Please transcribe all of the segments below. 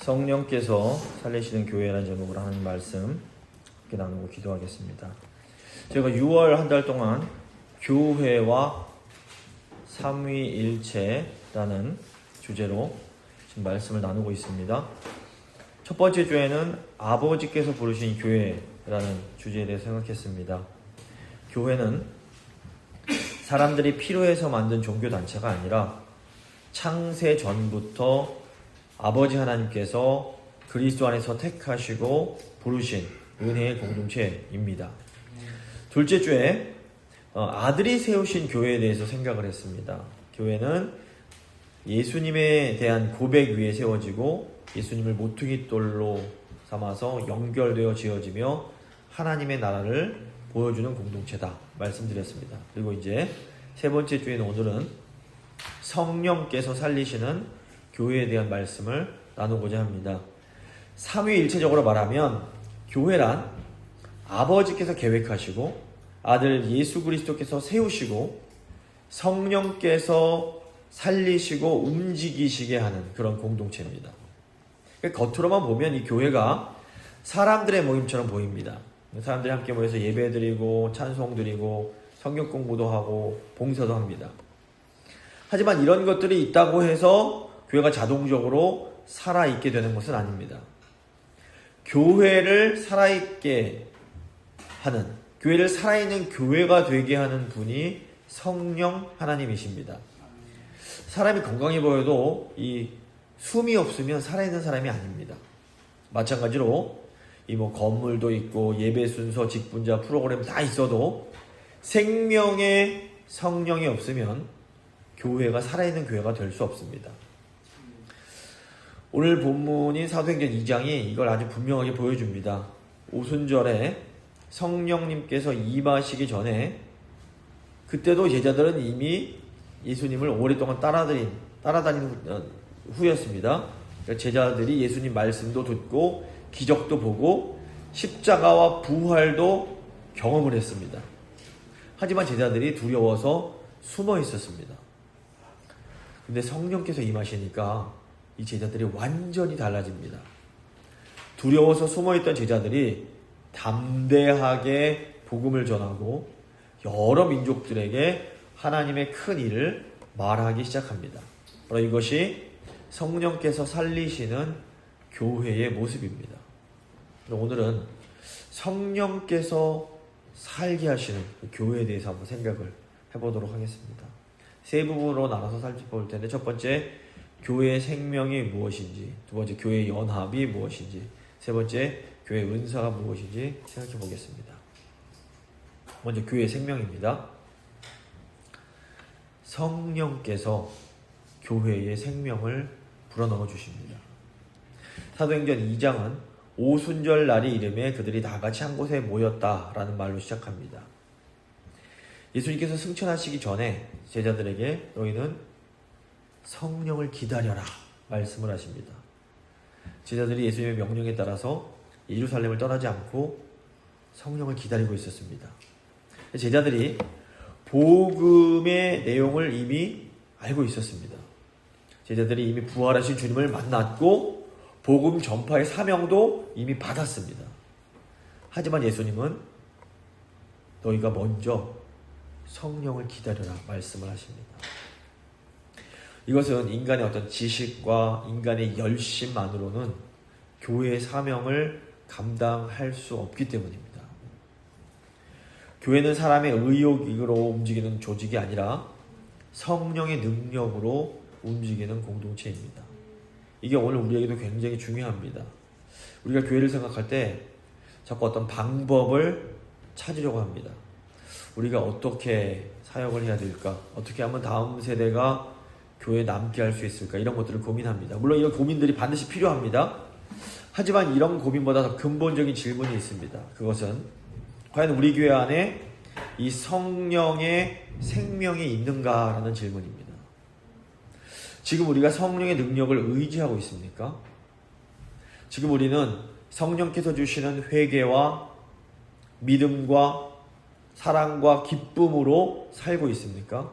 성령께서 살리시는 교회라는 제목으로 하는 말씀 함께 나누고 기도하겠습니다. 제가 6월 한 달 동안 교회와 삼위일체라는 주제로 지금 말씀을 나누고 있습니다. 첫 번째 주에는 아버지께서 부르신 교회라는 주제에 대해서 생각했습니다. 교회는 사람들이 필요해서 만든 종교단체가 아니라 창세 전부터 아버지 하나님께서 그리스도 안에서 택하시고 부르신 은혜의 공동체입니다. 둘째 주에 아들이 세우신 교회에 대해서 생각을 했습니다. 교회는 예수님에 대한 고백 위에 세워지고 예수님을 모퉁이돌로 삼아서 연결되어 지어지며 하나님의 나라를 보여주는 공동체다 말씀드렸습니다. 그리고 이제 세 번째 주에는 오늘은 성령께서 살리시는 교회에 대한 말씀을 나누고자 합니다. 삼위일체적으로 말하면 교회란 아버지께서 계획하시고 아들 예수 그리스도께서 세우시고 성령께서 살리시고 움직이시게 하는 그런 공동체입니다. 겉으로만 보면 이 교회가 사람들의 모임처럼 보입니다. 사람들이 함께 모여서 예배드리고 찬송드리고 성경 공부도 하고 봉사도 합니다. 하지만 이런 것들이 있다고 해서 교회가 자동적으로 살아있게 되는 것은 아닙니다. 교회를 살아있게 하는, 교회를 살아있는 교회가 되게 하는 분이 성령 하나님이십니다. 사람이 건강해 보여도 이 숨이 없으면 살아있는 사람이 아닙니다. 마찬가지로 이 건물도 있고 예배 순서, 직분자, 프로그램 다 있어도 생명의 성령이 없으면 교회가 살아있는 교회가 될 수 없습니다. 오늘 본문인 사도행전 2장이 이걸 아주 분명하게 보여줍니다. 오순절에 성령님께서 임하시기 전에 그때도 제자들은 이미 예수님을 오랫동안 따라다니는 후였습니다. 제자들이 예수님 말씀도 듣고 기적도 보고 십자가와 부활도 경험을 했습니다. 하지만 제자들이 두려워서 숨어 있었습니다. 근데 성령께서 임하시니까 이 제자들이 완전히 달라집니다. 두려워서 숨어있던 제자들이 담대하게 복음을 전하고 여러 민족들에게 하나님의 큰 일을 말하기 시작합니다. 바로 이것이 성령께서 살리시는 교회의 모습입니다. 오늘은 성령께서 살게 하시는 교회에 대해서 한번 생각을 해보도록 하겠습니다. 세 부분으로 나눠서 살펴볼 텐데, 첫 번째 교회의 생명이 무엇인지, 두 번째 교회의 연합이 무엇인지, 세 번째 교회의 은사가 무엇인지 생각해 보겠습니다. 먼저 교회의 생명입니다. 성령께서 교회의 생명을 불어넣어 주십니다. 사도행전 2장은 오순절 날이 이름에 그들이 다 같이 한 곳에 모였다라는 말로 시작합니다. 예수님께서 승천하시기 전에 제자들에게 너희는 성령을 기다려라 말씀을 하십니다. 제자들이 예수님의 명령에 따라서 예루살렘을 떠나지 않고 성령을 기다리고 있었습니다. 제자들이 복음의 내용을 이미 알고 있었습니다. 제자들이 이미 부활하신 주님을 만났고 복음 전파의 사명도 이미 받았습니다. 하지만 예수님은 너희가 먼저 성령을 기다려라 말씀을 하십니다. 이것은 인간의 어떤 지식과 인간의 열심만으로는 교회의 사명을 감당할 수 없기 때문입니다. 교회는 사람의 의욕으로 움직이는 조직이 아니라 성령의 능력으로 움직이는 공동체입니다. 이게 오늘 우리에게도 굉장히 중요합니다. 우리가 교회를 생각할 때 자꾸 어떤 방법을 찾으려고 합니다. 우리가 어떻게 사역을 해야 될까? 어떻게 하면 다음 세대가 교회에 남게 할 수 있을까? 이런 것들을 고민합니다. 물론 이런 고민들이 반드시 필요합니다. 하지만 이런 고민보다 더 근본적인 질문이 있습니다. 그것은 과연 우리 교회 안에 이 성령의 생명이 있는가라는 질문입니다. 지금 우리가 성령의 능력을 의지하고 있습니까? 지금 우리는 성령께서 주시는 회개와 믿음과 사랑과 기쁨으로 살고 있습니까?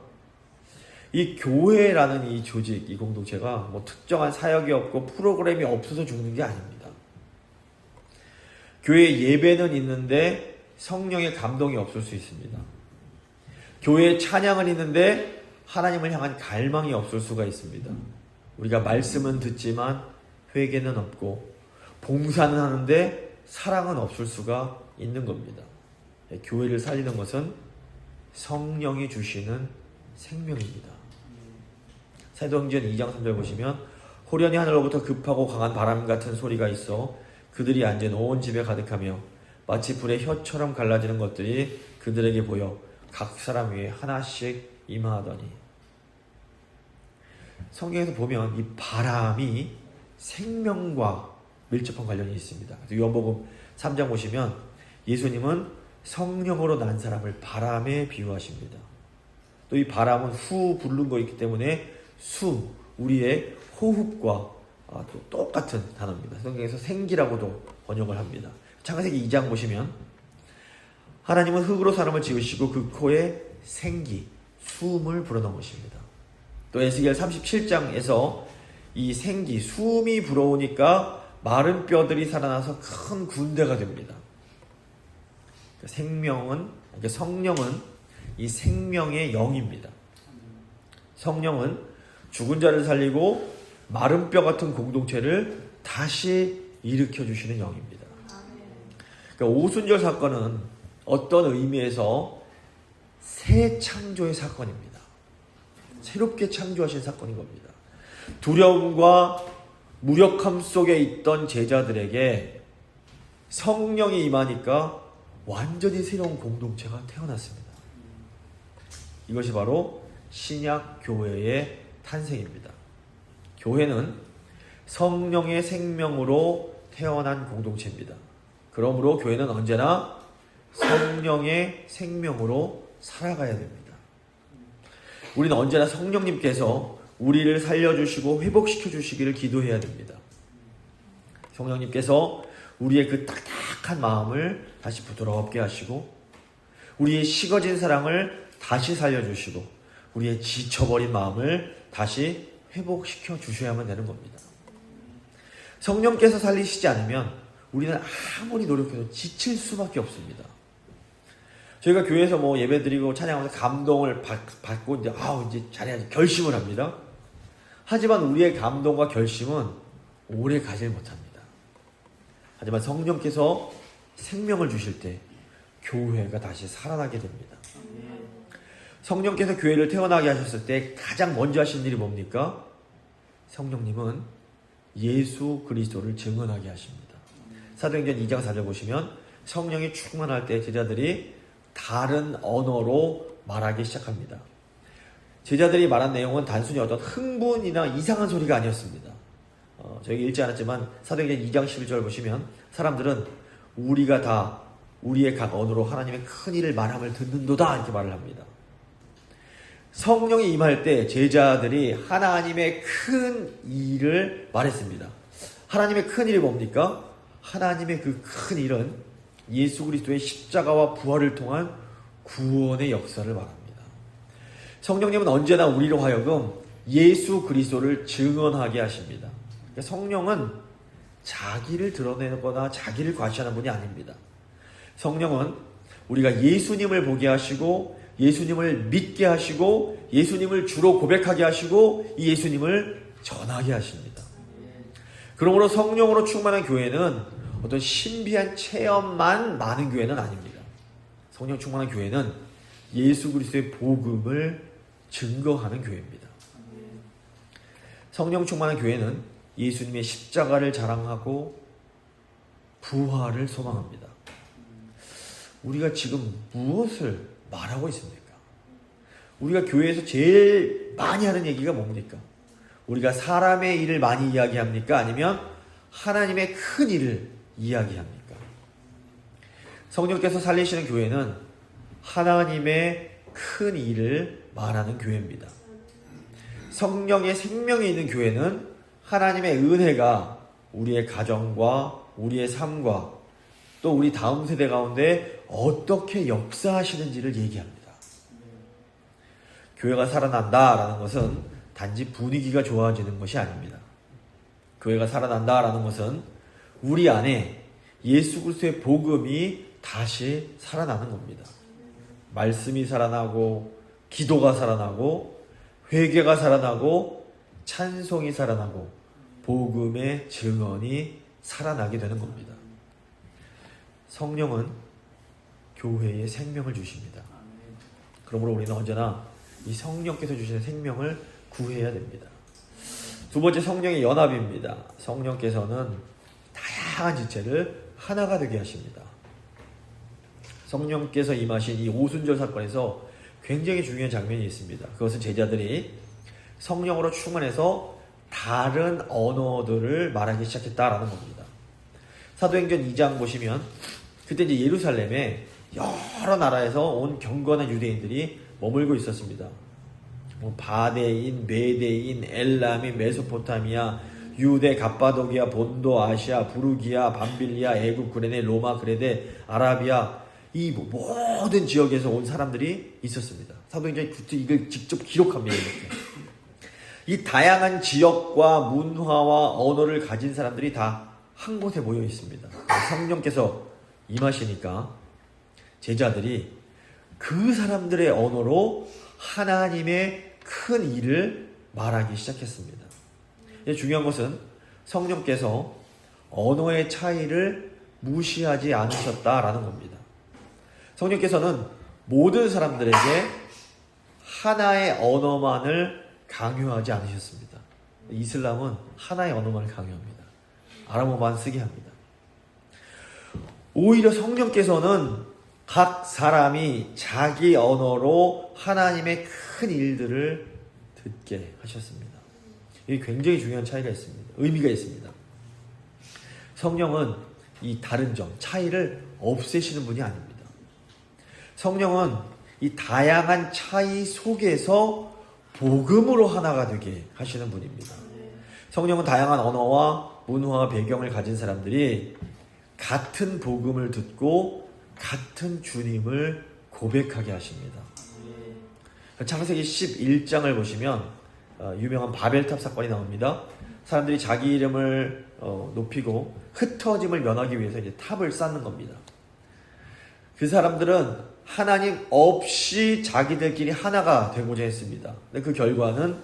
이 교회라는 이 조직, 이 공동체가 뭐 특정한 사역이 없고 프로그램이 없어서 죽는 게 아닙니다. 교회 예배는 있는데 성령의 감동이 없을 수 있습니다. 교회 찬양은 있는데 하나님을 향한 갈망이 없을 수가 있습니다. 우리가 말씀은 듣지만 회개는 없고 봉사는 하는데 사랑은 없을 수가 있는 겁니다. 교회를 살리는 것은 성령이 주시는 생명입니다. 사도행전 2장 3절 보시면 호련히 하늘로부터 급하고 강한 바람 같은 소리가 있어 그들이 앉은 온 집에 가득하며 마치 불의 혀처럼 갈라지는 것들이 그들에게 보여 각 사람 위에 하나씩 임하더니. 성경에서 보면 이 바람이 생명과 밀접한 관련이 있습니다. 요한복음 3장 보시면 예수님은 성령으로 난 사람을 바람에 비유하십니다. 또 이 바람은 후 부르는 거이기 때문에 숨, 우리의 호흡과 또 똑같은 단어입니다. 성경에서 생기라고도 번역을 합니다. 창세기 2장 보시면 하나님은 흙으로 사람을 지으시고 그 코에 생기, 숨을 불어넣으십니다. 또 에스겔 37장에서 이 생기, 숨이 불어오니까 마른 뼈들이 살아나서 큰 군대가 됩니다. 성령은 이 생명의 영입니다. 성령은 죽은 자를 살리고 마른 뼈 같은 공동체를 다시 일으켜 주시는 영입니다. 그러니까 오순절 사건은 어떤 의미에서 새 창조의 사건입니다. 새롭게 창조하신 사건인 겁니다. 두려움과 무력함 속에 있던 제자들에게 성령이 임하니까 완전히 새로운 공동체가 태어났습니다. 이것이 바로 신약 교회의 탄생입니다. 교회는 성령의 생명으로 태어난 공동체입니다. 그러므로 교회는 언제나 성령의 생명으로 살아가야 됩니다. 우리는 언제나 성령님께서 우리를 살려주시고 회복시켜 주시기를 기도해야 됩니다. 성령님께서 우리의 그 딱딱한 마음을 다시 부드럽게 하시고 우리의 식어진 사랑을 다시 살려주시고 우리의 지쳐버린 마음을 다시 회복시켜 주셔야만 되는 겁니다. 성령께서 살리시지 않으면 우리는 아무리 노력해도 지칠 수밖에 없습니다. 저희가 교회에서 뭐 예배드리고 찬양하면서 감동을 받고 이제 잘해야지 결심을 합니다. 하지만 우리의 감동과 결심은 오래 가질 못합니다. 하지만 성령께서 생명을 주실 때 교회가 다시 살아나게 됩니다. 성령께서 교회를 태어나게 하셨을 때 가장 먼저 하신 일이 뭡니까? 성령님은 예수 그리스도를 증언하게 하십니다. 사도행전 2장 4절 보시면 성령이 충만할 때 제자들이 다른 언어로 말하기 시작합니다. 제자들이 말한 내용은 단순히 어떤 흥분이나 이상한 소리가 아니었습니다. 저희가 읽지 않았지만 사도행전 2장 11절 보시면 사람들은 우리가 다 우리의 각 언어로 하나님의 큰 일을 말함을 듣는도다 이렇게 말을 합니다. 성령이 임할 때 제자들이 하나님의 큰 일을 말했습니다. 하나님의 큰 일이 뭡니까? 하나님의 그 큰 일은 예수 그리스도의 십자가와 부활을 통한 구원의 역사를 말합니다. 성령님은 언제나 우리로 하여금 예수 그리스도를 증언하게 하십니다. 그러니까 성령은 자기를 드러내거나 자기를 과시하는 분이 아닙니다. 성령은 우리가 예수님을 보게 하시고 예수님을 믿게 하시고 예수님을 주로 고백하게 하시고 이 예수님을 전하게 하십니다. 그러므로 성령으로 충만한 교회는 어떤 신비한 체험만 많은 교회는 아닙니다. 성령 충만한 교회는 예수 그리스도의 복음을 증거하는 교회입니다. 성령 충만한 교회는 예수님의 십자가를 자랑하고 부활을 소망합니다. 우리가 지금 무엇을 말하고 있습니까? 우리가 교회에서 제일 많이 하는 얘기가 뭡니까? 우리가 사람의 일을 많이 이야기합니까? 아니면 하나님의 큰 일을 이야기합니까? 성령께서 살리시는 교회는 하나님의 큰 일을 말하는 교회입니다. 성령의 생명이 있는 교회는 하나님의 은혜가 우리의 가정과 우리의 삶과 또 우리 다음 세대 가운데 어떻게 역사하시는지를 얘기합니다. 교회가 살아난다라는 것은 단지 분위기가 좋아지는 것이 아닙니다. 교회가 살아난다라는 것은 우리 안에 예수 그리스도의 복음이 다시 살아나는 겁니다. 말씀이 살아나고 기도가 살아나고 회개가 살아나고 찬송이 살아나고 복음의 증언이 살아나게 되는 겁니다. 성령은 교회에 생명을 주십니다. 그러므로 우리는 언제나 이 성령께서 주시는 생명을 구해야 됩니다. 두 번째, 성령의 연합입니다. 성령께서는 다양한 지체를 하나가 되게 하십니다. 성령께서 임하신 이 오순절 사건에서 굉장히 중요한 장면이 있습니다. 그것은 제자들이 성령으로 충만해서 다른 언어들을 말하기 시작했다라는 겁니다. 사도행전 2장 보시면 그때 이제 예루살렘에 여러 나라에서 온 경건한 유대인들이 머물고 있었습니다. 바데인, 메데인, 엘람인, 메소포타미아, 유대, 갑바도기아, 본도, 아시아, 부르기아, 밤빌리아, 애굽, 구레네, 로마, 그레데, 아라비아, 이 모든 지역에서 온 사람들이 있었습니다. 사도행전이 이걸 직접 기록합니다. 이렇게. 이 다양한 지역과 문화와 언어를 가진 사람들이 다 한 곳에 모여 있습니다. 성령께서 임하시니까 제자들이 그 사람들의 언어로 하나님의 큰 일을 말하기 시작했습니다. 중요한 것은 성령께서 언어의 차이를 무시하지 않으셨다라는 겁니다. 성령께서는 모든 사람들에게 하나의 언어만을 강요하지 않으셨습니다. 이슬람은 하나의 언어만을 강요합니다. 아람어만 쓰게 합니다. 오히려 성령께서는 각 사람이 자기 언어로 하나님의 큰 일들을 듣게 하셨습니다. 이게 굉장히 중요한 차이가 있습니다. 의미가 있습니다. 성령은 이 다른 점, 차이를 없애시는 분이 아닙니다. 성령은 이 다양한 차이 속에서 복음으로 하나가 되게 하시는 분입니다. 성령은 다양한 언어와 문화와 배경을 가진 사람들이 같은 복음을 듣고 같은 주님을 고백하게 하십니다. 창세기 11장을 보시면 유명한 바벨탑 사건이 나옵니다. 사람들이 자기 이름을 높이고 흩어짐을 면하기 위해서 이제 탑을 쌓는 겁니다. 그 사람들은 하나님 없이 자기들끼리 하나가 되고자 했습니다. 근데 그 결과는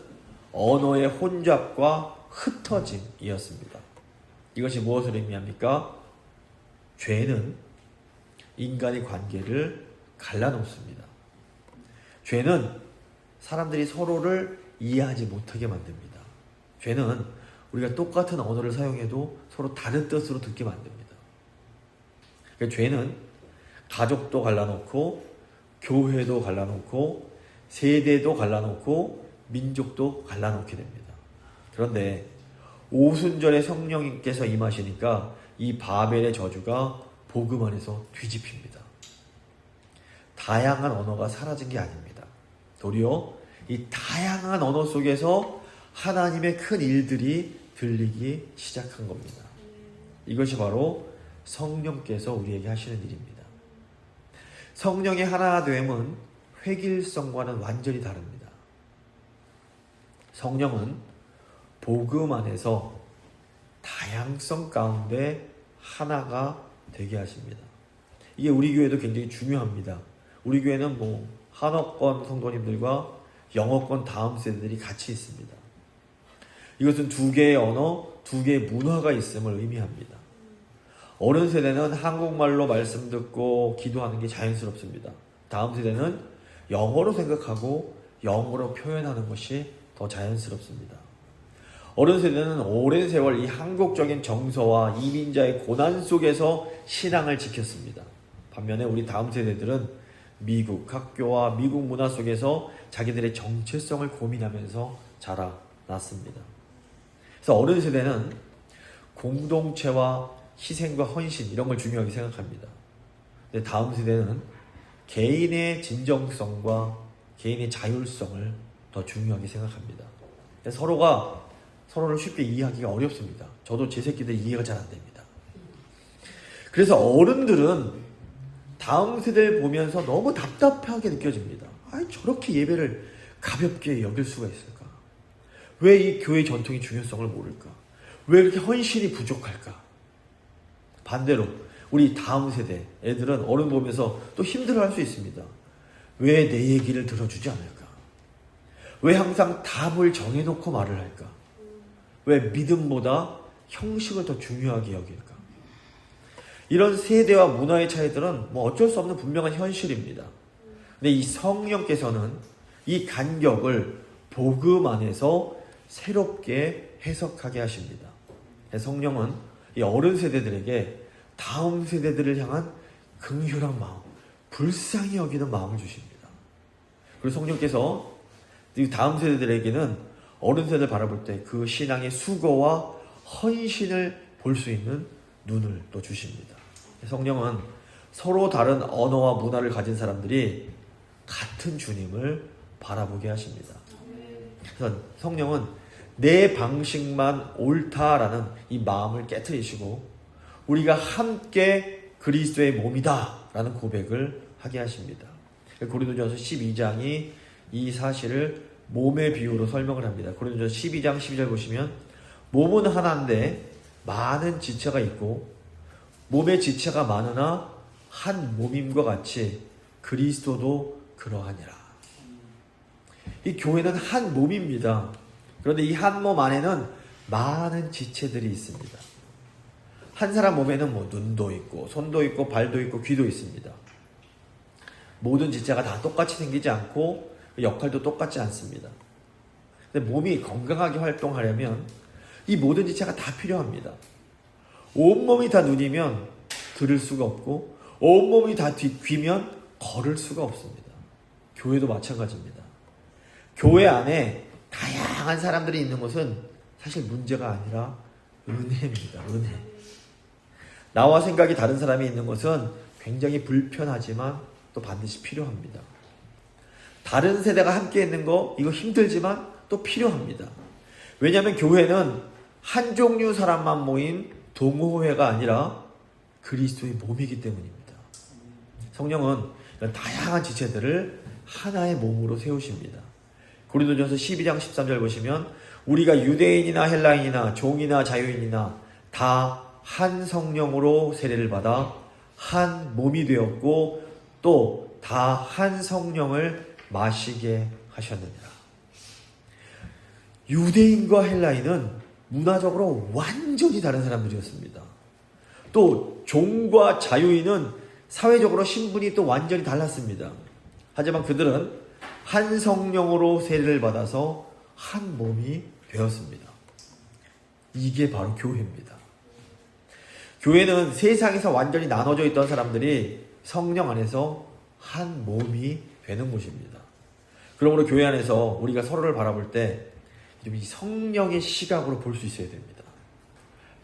언어의 혼잡과 흩어짐이었습니다. 이것이 무엇을 의미합니까? 죄는 인간의 관계를 갈라놓습니다. 죄는 사람들이 서로를 이해하지 못하게 만듭니다. 죄는 우리가 똑같은 언어를 사용해도 서로 다른 뜻으로 듣게 만듭니다. 그러니까 죄는 가족도 갈라놓고 교회도 갈라놓고 세대도 갈라놓고 민족도 갈라놓게 됩니다. 그런데 오순절에 성령님께서 임하시니까 이 바벨의 저주가 복음 안에서 뒤집힙니다. 다양한 언어가 사라진 게 아닙니다. 도리어 이 다양한 언어 속에서 하나님의 큰 일들이 들리기 시작한 겁니다. 이것이 바로 성령께서 우리에게 하시는 일입니다. 성령의 하나됨은 획일성과는 완전히 다릅니다. 성령은 복음 안에서 다양성 가운데 하나가 되게 하십니다. 이게 우리 교회도 굉장히 중요합니다. 우리 교회는 한어권 성도님들과 영어권 다음 세대들이 같이 있습니다. 이것은 두 개의 언어, 두 개의 문화가 있음을 의미합니다. 어른 세대는 한국말로 말씀 듣고 기도하는 게 자연스럽습니다. 다음 세대는 영어로 생각하고 영어로 표현하는 것이 더 자연스럽습니다. 어른 세대는 오랜 세월 이 한국적인 정서와 이민자의 고난 속에서 신앙을 지켰습니다. 반면에 우리 다음 세대들은 미국 학교와 미국 문화 속에서 자기들의 정체성을 고민하면서 자라났습니다. 그래서 어른 세대는 공동체와 희생과 헌신 이런 걸 중요하게 생각합니다. 근데 다음 세대는 개인의 진정성과 개인의 자율성을 더 중요하게 생각합니다. 서로가 서로를 쉽게 이해하기가 어렵습니다. 저도 제 새끼들 이해가 잘 안 됩니다. 그래서 어른들은 다음 세대를 보면서 너무 답답하게 느껴집니다. 저렇게 예배를 가볍게 여길 수가 있을까? 왜 이 교회의 전통의 중요성을 모를까? 왜 이렇게 헌신이 부족할까? 반대로 우리 다음 세대 애들은 어른 보면서 또 힘들어할 수 있습니다. 왜 내 얘기를 들어주지 않을까? 왜 항상 답을 정해놓고 말을 할까? 왜 믿음보다 형식을 더 중요하게 여길까? 이런 세대와 문화의 차이들은 뭐 어쩔 수 없는 분명한 현실입니다. 근데 이 성령께서는 이 간격을 복음 안에서 새롭게 해석하게 하십니다. 성령은 이 어른 세대들에게 다음 세대들을 향한 긍휼한 마음, 불쌍히 여기는 마음을 주십니다. 그리고 성령께서 이 다음 세대들에게는 어른 세대를 바라볼 때 그 신앙의 수고와 헌신을 볼 수 있는 눈을 또 주십니다. 성령은 서로 다른 언어와 문화를 가진 사람들이 같은 주님을 바라보게 하십니다. 그래서 성령은 내 방식만 옳다라는 이 마음을 깨트리시고 우리가 함께 그리스도의 몸이다 라는 고백을 하게 하십니다. 고린도전서 12장이 이 사실을 몸의 비유로 설명을 합니다. 고린도전서 12장 12절 보시면 몸은 하나인데 많은 지체가 있고 몸의 지체가 많으나 한 몸임과 같이 그리스도도 그러하니라. 이 교회는 한 몸입니다. 그런데 이 한 몸 안에는 많은 지체들이 있습니다. 한 사람 몸에는 뭐 눈도 있고 손도 있고 발도 있고 귀도 있습니다. 모든 지체가 다 똑같이 생기지 않고 역할도 똑같지 않습니다. 근데 몸이 건강하게 활동하려면 이 모든 지체가 다 필요합니다. 온몸이 다 눈이면 들을 수가 없고 온몸이 다 귀면 걸을 수가 없습니다. 교회도 마찬가지입니다. 교회 안에 다양한 사람들이 있는 것은 사실 문제가 아니라 은혜입니다. 은혜. 나와 생각이 다른 사람이 있는 것은 굉장히 불편하지만 또 반드시 필요합니다. 다른 세대가 함께 있는 거 이거 힘들지만 또 필요합니다. 왜냐하면 교회는 한 종류 사람만 모인 동호회가 아니라 그리스도의 몸이기 때문입니다. 성령은 이런 다양한 지체들을 하나의 몸으로 세우십니다. 고린도전서 12장 13절 보시면 우리가 유대인이나 헬라인이나 종이나 자유인이나 다 한 성령으로 세례를 받아 한 몸이 되었고 또 다 한 성령을 마시게 하셨느니라. 유대인과 헬라인은 문화적으로 완전히 다른 사람들이었습니다. 또 종과 자유인은 사회적으로 신분이 또 완전히 달랐습니다. 하지만 그들은 한 성령으로 세례를 받아서 한 몸이 되었습니다. 이게 바로 교회입니다. 교회는 세상에서 완전히 나눠져 있던 사람들이 성령 안에서 한 몸이 되는 곳입니다. 그러므로 교회 안에서 우리가 서로를 바라볼 때 이 성령의 시각으로 볼 수 있어야 됩니다.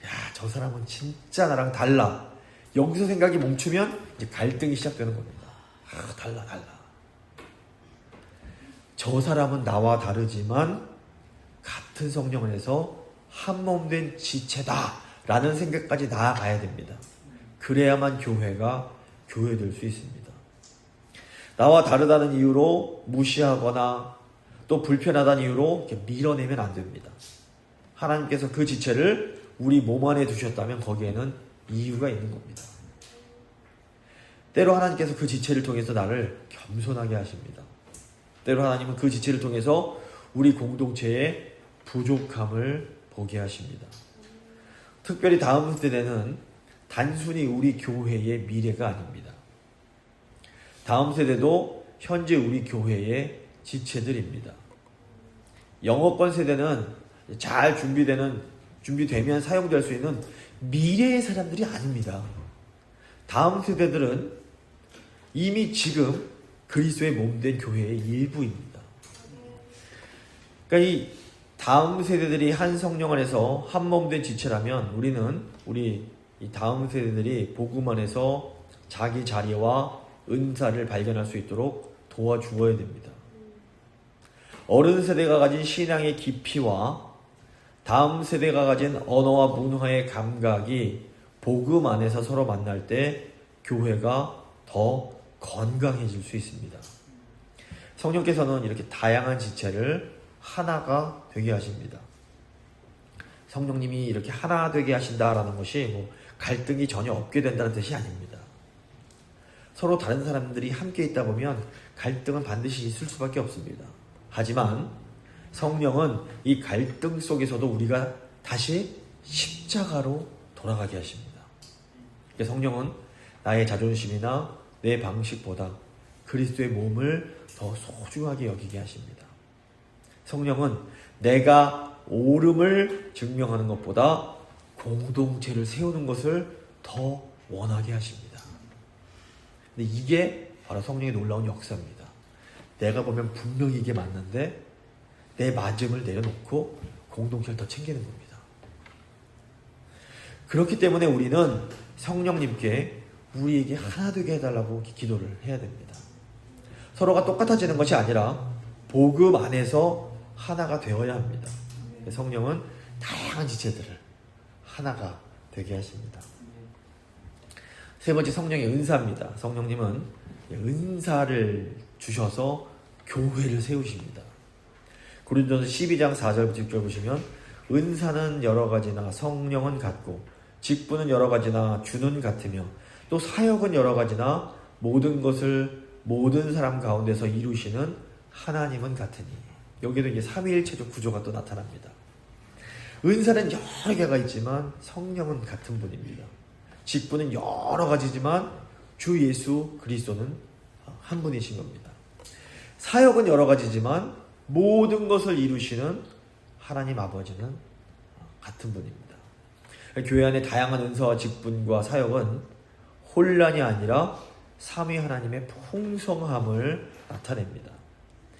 야, 저 사람은 진짜 나랑 달라. 여기서 생각이 멈추면 이제 갈등이 시작되는 겁니다. 아, 달라. 저 사람은 나와 다르지만 같은 성령 안에서 한 몸 된 지체다 라는 생각까지 나아가야 됩니다. 그래야만 교회가 교회될 수 있습니다. 나와 다르다는 이유로 무시하거나 또 불편하다는 이유로 이렇게 밀어내면 안 됩니다. 하나님께서 그 지체를 우리 몸 안에 두셨다면 거기에는 이유가 있는 겁니다. 때로 하나님께서 그 지체를 통해서 나를 겸손하게 하십니다. 때로 하나님은 그 지체를 통해서 우리 공동체의 부족함을 보게 하십니다. 특별히 다음 세대는 단순히 우리 교회의 미래가 아닙니다. 다음 세대도 현재 우리 교회의 지체들입니다. 영어권 세대는 잘 준비되면 사용될 수 있는 미래의 사람들이 아닙니다. 다음 세대들은 이미 지금 그리스도의 몸된 교회의 일부입니다. 그러니까 이 다음 세대들이 한 성령 안에서 한 몸된 지체라면 우리 이 다음 세대들이 복음 안에서 자기 자리와 은사를 발견할 수 있도록 도와주어야 됩니다. 어른 세대가 가진 신앙의 깊이와 다음 세대가 가진 언어와 문화의 감각이 복음 안에서 서로 만날 때 교회가 더 건강해질 수 있습니다. 성령께서는 이렇게 다양한 지체를 하나가 되게 하십니다. 성령님이 이렇게 하나 되게 하신다라는 것이 뭐 갈등이 전혀 없게 된다는 뜻이 아닙니다. 서로 다른 사람들이 함께 있다 보면 갈등은 반드시 있을 수밖에 없습니다. 하지만 성령은 이 갈등 속에서도 우리가 다시 십자가로 돌아가게 하십니다. 성령은 나의 자존심이나 내 방식보다 그리스도의 몸을 더 소중하게 여기게 하십니다. 성령은 내가 옳음을 증명하는 것보다 공동체를 세우는 것을 더 원하게 하십니다. 근데 이게 바로 성령의 놀라운 역사입니다. 내가 보면 분명히 이게 맞는데 내 맞음을 내려놓고 공동체를 더 챙기는 겁니다. 그렇기 때문에 우리는 성령님께 우리에게 하나 되게 해달라고 기도를 해야 됩니다. 서로가 똑같아지는 것이 아니라 복음 안에서 하나가 되어야 합니다. 성령은 다양한 지체들을 하나가 되게 하십니다. 세 번째, 성령의 은사입니다. 성령님은 은사를 주셔서 교회를 세우십니다. 고린도전서 12장 4절부터 6절 보시면 은사는 여러 가지나 성령은 같고 직분은 여러 가지나 주는 같으며 또 사역은 여러 가지나 모든 것을 모든 사람 가운데서 이루시는 하나님은 같으니. 여기도 이제 삼위일체적 구조가 또 나타납니다. 은사는 여러 개가 있지만 성령은 같은 분입니다. 직분은 여러 가지지만 주 예수 그리스도는 한 분이신 겁니다. 사역은 여러 가지지만 모든 것을 이루시는 하나님 아버지는 같은 분입니다. 교회 안에 다양한 은사와 직분과 사역은 혼란이 아니라 삼위 하나님의 풍성함을 나타냅니다.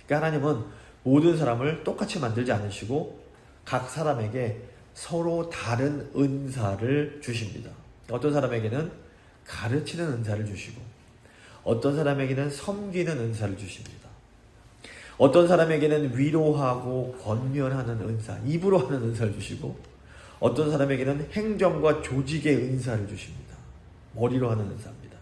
그러니까 하나님은 모든 사람을 똑같이 만들지 않으시고 각 사람에게 서로 다른 은사를 주십니다. 어떤 사람에게는 가르치는 은사를 주시고 어떤 사람에게는 섬기는 은사를 주십니다. 어떤 사람에게는 위로하고 권면하는 은사, 입으로 하는 은사를 주시고 어떤 사람에게는 행정과 조직의 은사를 주십니다. 머리로 하는 은사입니다.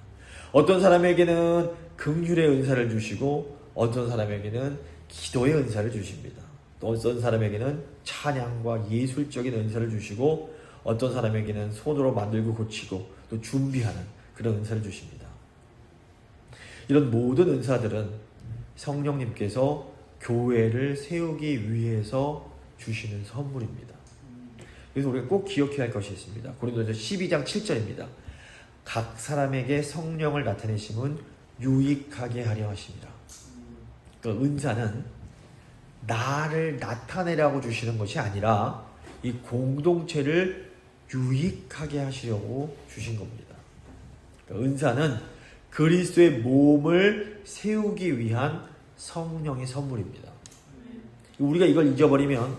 어떤 사람에게는 긍휼의 은사를 주시고 어떤 사람에게는 기도의 은사를 주십니다. 또 어떤 사람에게는 찬양과 예술적인 은사를 주시고 어떤 사람에게는 손으로 만들고 고치고 또 준비하는 그런 은사를 주십니다. 이런 모든 은사들은 성령님께서 교회를 세우기 위해서 주시는 선물입니다. 그래서 우리가 꼭 기억해야 할 것이 있습니다. 고린도전서 12장 7절입니다. 각 사람에게 성령을 나타내심은 유익하게 하려 하십니다. 그 은사는 나를 나타내라고 주시는 것이 아니라 이 공동체를 유익하게 하시려고 주신 겁니다. 은사는 그리스도의 몸을 세우기 위한 성령의 선물입니다. 우리가 이걸 잊어버리면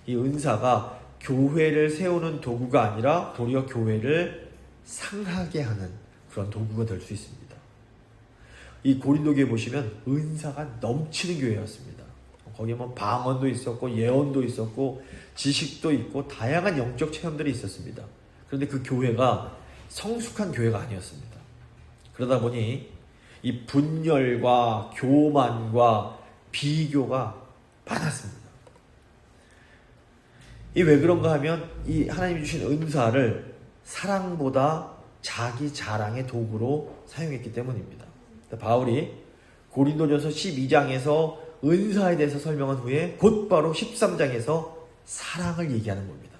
이 은사가 교회를 세우는 도구가 아니라 도리어 교회를 상하게 하는 그런 도구가 될 수 있습니다. 이 고린도 교회 보시면 은사가 넘치는 교회였습니다. 거기에 뭐 방언도 있었고 예언도 있었고 지식도 있고 다양한 영적 체험들이 있었습니다. 그런데 그 교회가 성숙한 교회가 아니었습니다. 그러다 보니 이 분열과 교만과 비교가 많았습니다. 이 왜 그런가 하면 이 하나님이 주신 은사를 사랑보다 자기 자랑의 도구로 사용했기 때문입니다. 바울이 고린도전서 12장에서 은사에 대해서 설명한 후에 곧바로 13장에서 사랑을 얘기하는 겁니다.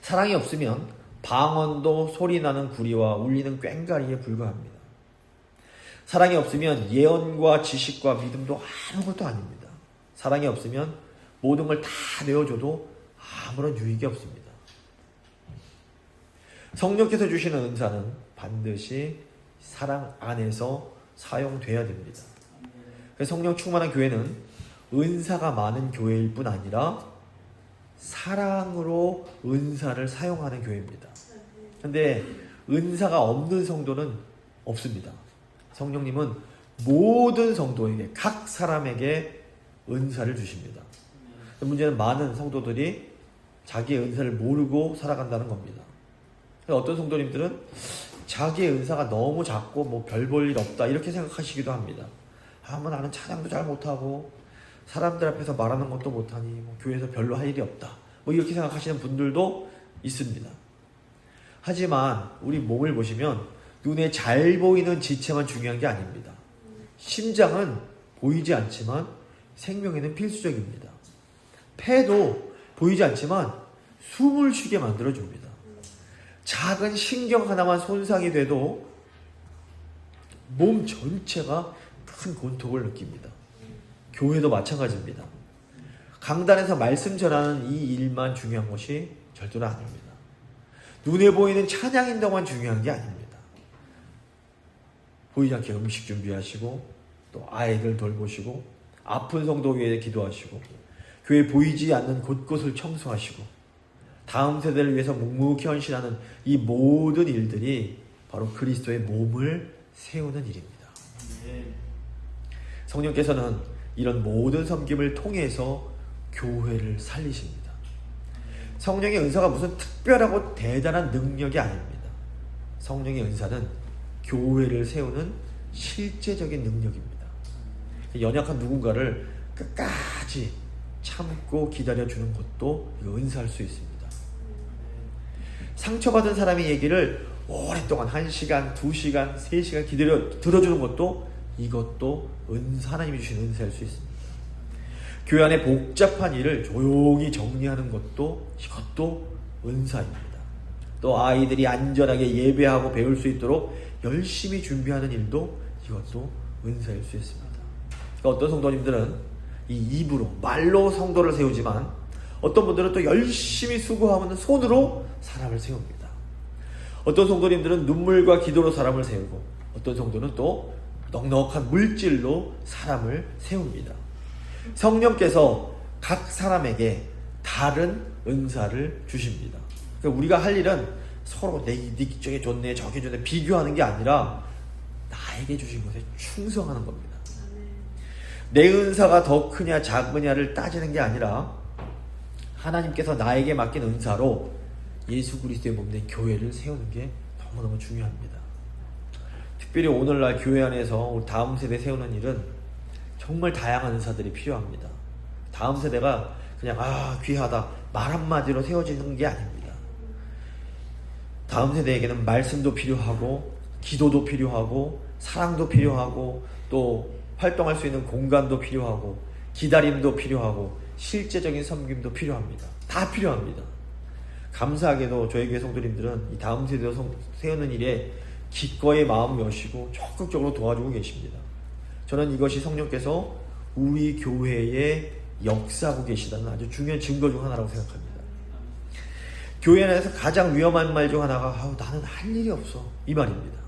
사랑이 없으면 방언도 소리나는 구리와 울리는 꽹과리에 불과합니다. 사랑이 없으면 예언과 지식과 믿음도 아무것도 아닙니다. 사랑이 없으면 모든 걸 다 내어줘도 아무런 유익이 없습니다. 성령께서 주시는 은사는 반드시 사랑 안에서 사용돼야 됩니다. 그래서 성령 충만한 교회는 은사가 많은 교회일 뿐 아니라 사랑으로 은사를 사용하는 교회입니다. 그런데 은사가 없는 성도는 없습니다. 성령님은 모든 성도에게 각 사람에게 은사를 주십니다. 문제는 많은 성도들이 자기의 은사를 모르고 살아간다는 겁니다. 어떤 성도님들은 자기의 은사가 너무 작고 뭐 별 볼 일 없다 이렇게 생각하시기도 합니다. 뭐 나는 찬양도 잘 못하고 사람들 앞에서 말하는 것도 못하니 뭐 교회에서 별로 할 일이 없다. 뭐 이렇게 생각하시는 분들도 있습니다. 하지만 우리 몸을 보시면 눈에 잘 보이는 지체만 중요한 게 아닙니다. 심장은 보이지 않지만 생명에는 필수적입니다. 폐도 보이지 않지만 숨을 쉬게 만들어줍니다. 작은 신경 하나만 손상이 돼도 몸 전체가 큰 고통을 느낍니다. 교회도 마찬가지입니다. 강단에서 말씀 전하는 이 일만 중요한 것이 절대로 아닙니다. 눈에 보이는 찬양 인도만 중요한 게 아닙니다. 보이지 않게 음식 준비하시고 또 아이들 돌보시고 아픈 성도 위해 기도하시고 교회 보이지 않는 곳곳을 청소하시고 다음 세대를 위해서 묵묵히 헌신하는 이 모든 일들이 바로 그리스도의 몸을 세우는 일입니다. 성령께서는 이런 모든 섬김을 통해서 교회를 살리십니다. 성령의 은사가 무슨 특별하고 대단한 능력이 아닙니다. 성령의 은사는 교회를 세우는 실제적인 능력입니다. 연약한 누군가를 끝까지 참고 기다려주는 것도 은사할 수 있습니다. 상처받은 사람의 얘기를 오랫동안 1시간, 2시간, 3시간 들어주는 것도 이것도 하나님이 주신 은사일 수 있습니다. 교회 안에 복잡한 일을 조용히 정리하는 것도 이것도 은사입니다. 또 아이들이 안전하게 예배하고 배울 수 있도록 열심히 준비하는 일도 이것도 은사일 수 있습니다. 그러니까 어떤 성도님들은 이 입으로 말로 성도를 세우지만 어떤 분들은 또 열심히 수고하는 손으로 사람을 세웁니다. 어떤 성도님들은 눈물과 기도로 사람을 세우고 어떤 성도는 또 넉넉한 물질로 사람을 세웁니다. 성령께서 각 사람에게 다른 은사를 주십니다. 그러니까 우리가 할 일은 서로 네 쪽에 좋네 저게 좋네 비교하는 게 아니라 나에게 주신 것에 충성하는 겁니다. 내 은사가 더 크냐 작으냐를 따지는 게 아니라 하나님께서 나에게 맡긴 은사로 예수 그리스도의 몸된 교회를 세우는 게 너무너무 중요합니다. 특별히 오늘날 교회 안에서 우리 다음 세대 세우는 일은 정말 다양한 은사들이 필요합니다. 다음 세대가 그냥 귀하다 말 한마디로 세워지는 게 아닙니다. 다음 세대에게는 말씀도 필요하고 기도도 필요하고 사랑도 필요하고 또 활동할 수 있는 공간도 필요하고 기다림도 필요하고 실제적인 섬김도 필요합니다. 다 필요합니다. 감사하게도 저희 교회 성도님들은 이 다음 세대 세우는 일에 기꺼이 마음 여시고 적극적으로 도와주고 계십니다. 저는 이것이 성령께서 우리 교회에 역사하고 계시다는 아주 중요한 증거 중 하나라고 생각합니다. 교회 안에서 가장 위험한 말 중 하나가 나는 할 일이 없어 이 말입니다.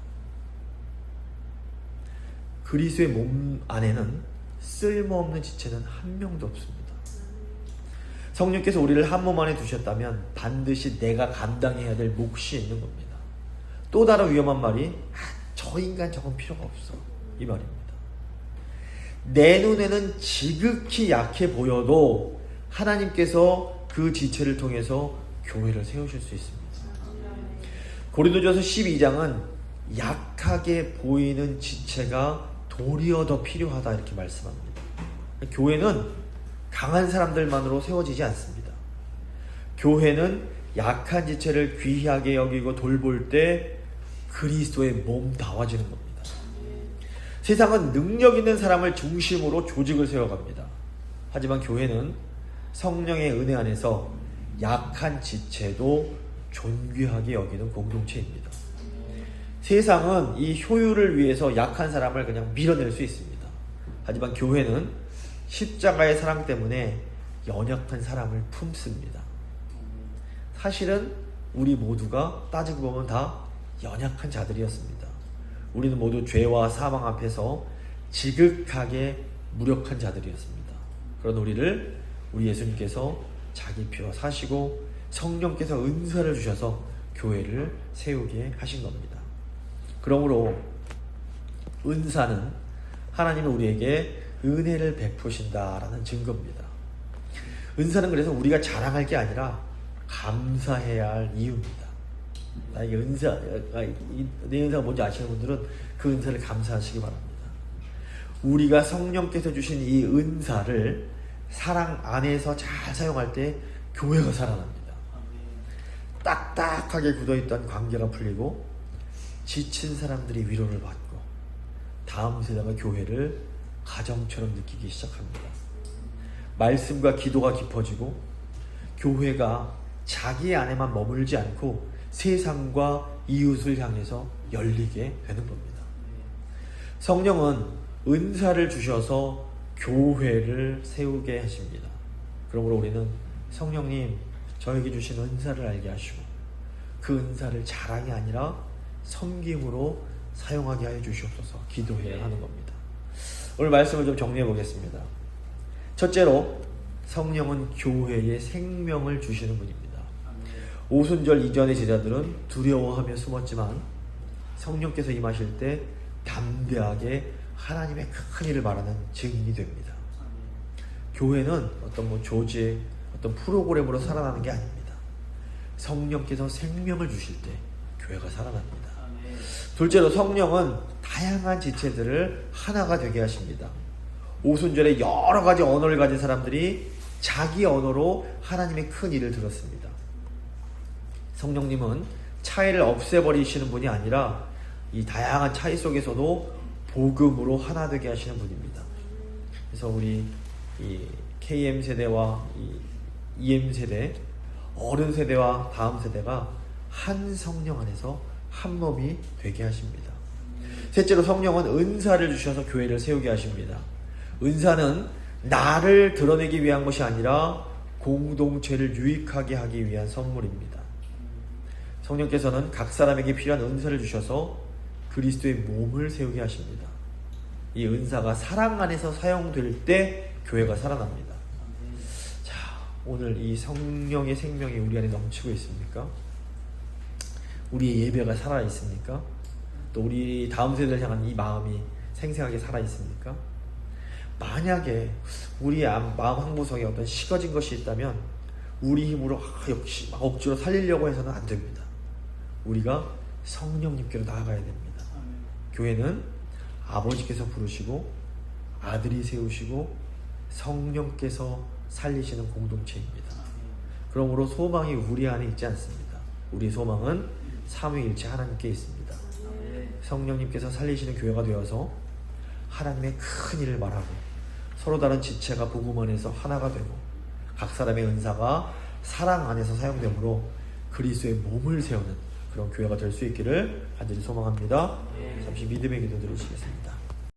그리스도의 몸 안에는 쓸모없는 지체는 한 명도 없습니다. 성령께서 우리를 한 몸 안에 두셨다면 반드시 내가 감당해야 될 몫이 있는 겁니다. 또 다른 위험한 말이 저 인간 저건 필요가 없어 이 말입니다. 내 눈에는 지극히 약해 보여도 하나님께서 그 지체를 통해서 교회를 세우실 수 있습니다. 고린도전서 12장은 약하게 보이는 지체가 도리어 더 필요하다 이렇게 말씀합니다. 교회는 강한 사람들만으로 세워지지 않습니다. 교회는 약한 지체를 귀하게 여기고 돌볼 때 그리스도의 몸다워지는 겁니다. 세상은 능력 있는 사람을 중심으로 조직을 세워갑니다. 하지만 교회는 성령의 은혜 안에서 약한 지체도 존귀하게 여기는 공동체입니다. 세상은 이 효율을 위해서 약한 사람을 그냥 밀어낼 수 있습니다. 하지만 교회는 십자가의 사랑 때문에 연약한 사람을 품습니다. 사실은 우리 모두가 따지고 보면 다 연약한 자들이었습니다. 우리는 모두 죄와 사망 앞에서 지극하게 무력한 자들이었습니다. 그런 우리를 우리 예수님께서 자기 피로 사시고 성령께서 은사를 주셔서 교회를 세우게 하신 겁니다. 그러므로 은사는 하나님은 우리에게 은혜를 베푸신다라는 증거입니다. 은사는 그래서 우리가 자랑할 게 아니라 감사해야 할 이유입니다. 나에게 내 은사가 뭔지 아시는 분들은 그 은사를 감사하시기 바랍니다. 우리가 성령께서 주신 이 은사를 사랑 안에서 잘 사용할 때 교회가 살아납니다. 딱딱하게 굳어있던 관계가 풀리고 지친 사람들이 위로를 받고 다음 세대가 교회를 가정처럼 느끼기 시작합니다. 말씀과 기도가 깊어지고 교회가 자기 안에만 머물지 않고 세상과 이웃을 향해서 열리게 되는 겁니다. 성령은 은사를 주셔서 교회를 세우게 하십니다. 그러므로 우리는 성령님 저에게 주신 은사를 알게 하시고 그 은사를 자랑이 아니라 섬김으로 사용하게 하여 주시옵소서 기도해야 하는 겁니다. 오늘 말씀을 좀 정리해 보겠습니다. 첫째로 성령은 교회에 생명을 주시는 분입니다. 오순절 이전의 제자들은 두려워하며 숨었지만 성령께서 임하실 때 담대하게 하나님의 큰 일을 말하는 증인이 됩니다. 교회는 어떤 조직, 어떤 프로그램으로 살아나는 게 아닙니다. 성령께서 생명을 주실 때 교회가 살아납니다. 둘째로 성령은 다양한 지체들을 하나가 되게 하십니다. 오순절에 여러 가지 언어를 가진 사람들이 자기 언어로 하나님의 큰 일을 들었습니다. 성령님은 차이를 없애버리시는 분이 아니라 이 다양한 차이 속에서도 복음으로 하나 되게 하시는 분입니다. 그래서 우리 이 KM 세대와 이 EM 세대, 어른 세대와 다음 세대가 한 성령 안에서 한 몸이 되게 하십니다. 셋째로 성령은 은사를 주셔서 교회를 세우게 하십니다. 은사는 나를 드러내기 위한 것이 아니라 공동체를 유익하게 하기 위한 선물입니다. 성령께서는 각 사람에게 필요한 은사를 주셔서 그리스도의 몸을 세우게 하십니다. 이 은사가 사랑 안에서 사용될 때 교회가 살아납니다. 자, 오늘 이 성령의 생명이 우리 안에 넘치고 있습니까? 우리의 예배가 살아있습니까? 또 우리 다음 세대를 향한 이 마음이 생생하게 살아있습니까? 만약에 우리의 마음 한구석에 어떤 식어진 것이 있다면 우리 힘으로 역시 막 억지로 살리려고 해서는 안 됩니다. 우리가 성령님께로 나아가야 됩니다. 교회는 아버지께서 부르시고 아들이 세우시고 성령께서 살리시는 공동체입니다. 그러므로 소망이 우리 안에 있지 않습니다. 우리 소망은 삼위일체 하나님께 있습니다. 성령님께서 살리시는 교회가 되어서 하나님의 큰 일을 말하고 서로 다른 지체가 복음 안에서 하나가 되고 각 사람의 은사가 사랑 안에서 사용되므로 그리스도의 몸을 세우는 그런 교회가 될 수 있기를 간절히 소망합니다. 잠시 믿음의 기도 드리시겠습니다.